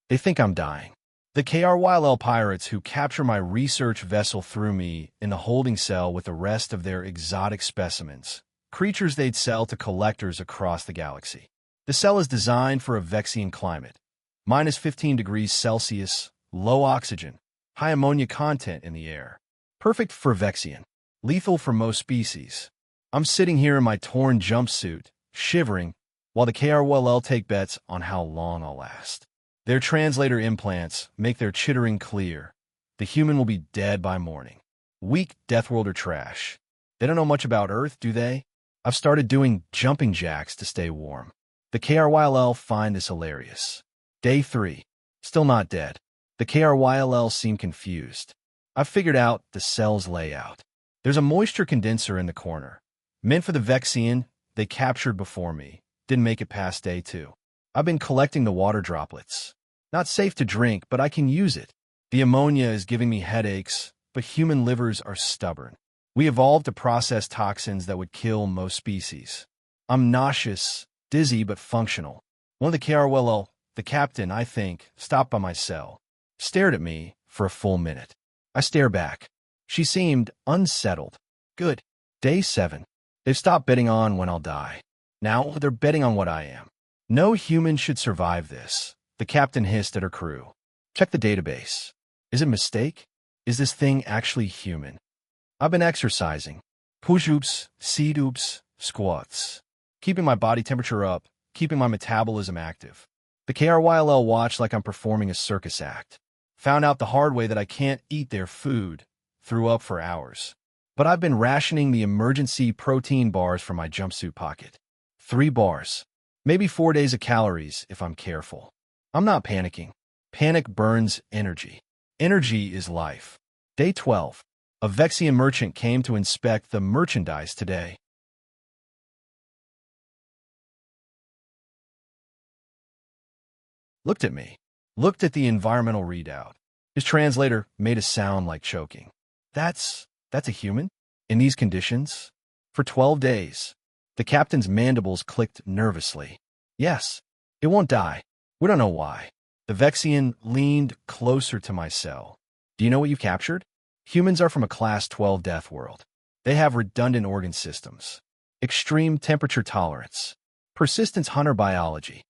They think I'm dying. The KRYL pirates who capture my research vessel threw me in the holding cell with the rest of their exotic specimens, creatures they'd sell to collectors across the galaxy. The cell is designed for a Vexian climate. Minus 15 degrees Celsius, low oxygen, high ammonia content in the air. Perfect for Vexian. Lethal for most species. I'm sitting here in my torn jumpsuit, shivering, while the KRYL take bets on how long I'll last. Their translator implants make their chittering clear. The human will be dead by morning. Weak Deathworlder trash. They don't know much about Earth, do they? I've started doing jumping jacks to stay warm. The KRYL find this hilarious. Day 3. Still not dead. The KRYL seem confused. I've figured out the cell's layout. There's a moisture condenser in the corner. Meant for the Vexian they captured before me. Didn't make it past day 2. I've been collecting the water droplets. Not safe to drink, but I can use it. The ammonia is giving me headaches, but human livers are stubborn. We evolved to process toxins that would kill most species. I'm nauseous, dizzy, but functional. One of the KRYL, the captain, I think, stopped by my cell. Stared at me for a full minute. I stare back. She seemed unsettled. Good. Day 7. They've stopped betting on when I'll die. Now they're betting on what I am. No human should survive this, the captain hissed at her crew. Check the database. Is it a mistake? Is this thing actually human? I've been exercising. Push-ups, sit-ups, squats. Keeping my body temperature up, keeping my metabolism active. The KRYL watch like I'm performing a circus act. Found out the hard way that I can't eat their food. Threw up for hours. But I've been rationing the emergency protein bars from my jumpsuit pocket. 3 bars. Maybe 4 days of calories if I'm careful. I'm not panicking. Panic burns energy. Energy is life. Day 12. A Vexian merchant came to inspect the merchandise today. Looked at me. Looked at the environmental readout. His translator made a sound like choking. That's a human? In these conditions? For 12 days. The captain's mandibles clicked nervously. Yes, it won't die. We don't know why. The Vexian leaned closer to my cell. Do you know what you've captured? Humans are from a Class 12 death world. They have redundant organ systems, extreme temperature tolerance, persistence hunter biology.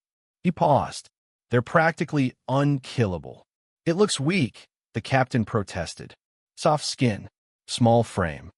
He paused. They're practically unkillable. It looks weak, the captain protested. Soft skin, small frame.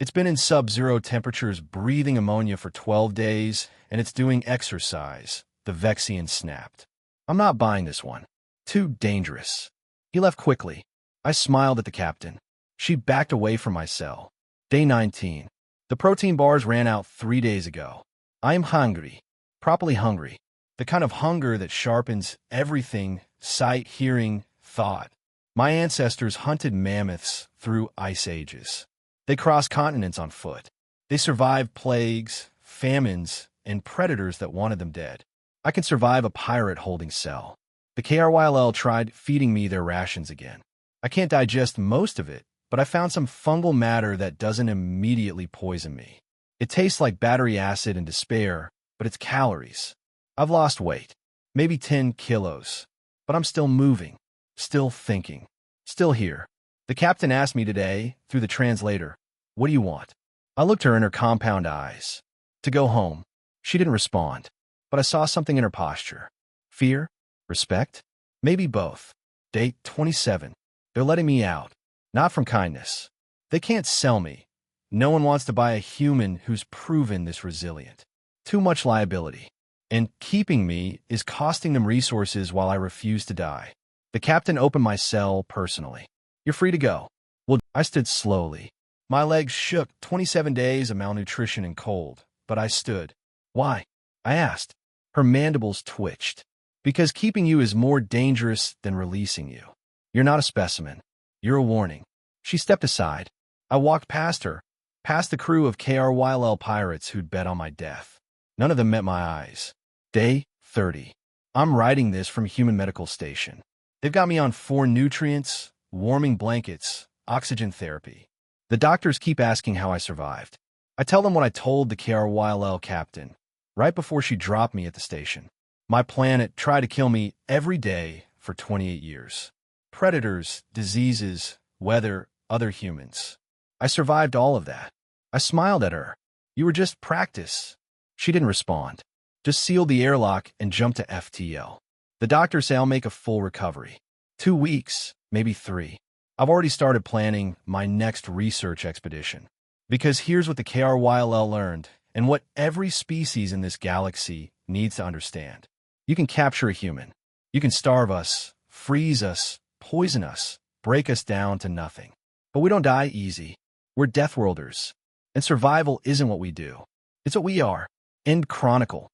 It's been in sub-zero temperatures breathing ammonia for 12 days, and it's doing exercise, the Vexian snapped. I'm not buying this one. Too dangerous. He left quickly. I smiled at the captain. She backed away from my cell. Day 19. The protein bars ran out 3 days ago. I am hungry. Properly hungry. The kind of hunger that sharpens everything, sight, hearing, thought. My ancestors hunted mammoths through ice ages. They crossed continents on foot. They survived plagues, famines, and predators that wanted them dead. I can survive a pirate holding cell. The KRYL tried feeding me their rations again. I can't digest most of it, but I found some fungal matter that doesn't immediately poison me. It tastes like battery acid and despair, but it's calories. I've lost weight, maybe 10 kilos, but I'm still moving, still thinking, still here. The captain asked me today, through the translator, "What do you want?" I looked her in her compound eyes. To go home. She didn't respond, but I saw something in her posture. Fear? Respect? Maybe both. Day 27. They're letting me out. Not from kindness. They can't sell me. No one wants to buy a human who's proven this resilient. Too much liability. And keeping me is costing them resources while I refuse to die. The captain opened my cell personally. You're free to go. Well, I stood slowly. My legs shook, 27 days of malnutrition and cold, but I stood. Why? I asked. Her mandibles twitched. Because keeping you is more dangerous than releasing you. You're not a specimen. You're a warning. She stepped aside. I walked past her, past the crew of KRYL pirates who'd bet on my death. None of them met my eyes. Day 30. I'm writing this from Human Medical Station. They've got me on 4 nutrients, warming blankets, oxygen therapy. The doctors keep asking how I survived. I tell them what I told the KRYL captain, right before she dropped me at the station. My planet tried to kill me every day for 28 years. Predators, diseases, weather, other humans. I survived all of that. I smiled at her. You were just practice. She didn't respond. Just sealed the airlock and jumped to FTL. The doctors say I'll make a full recovery. 2 weeks, maybe 3. I've already started planning my next research expedition. Because here's what the KRYLL learned, and what every species in this galaxy needs to understand. You can capture a human. You can starve us, freeze us, poison us, break us down to nothing. But we don't die easy. We're deathworlders. And survival isn't what we do. It's what we are. End Chronicle.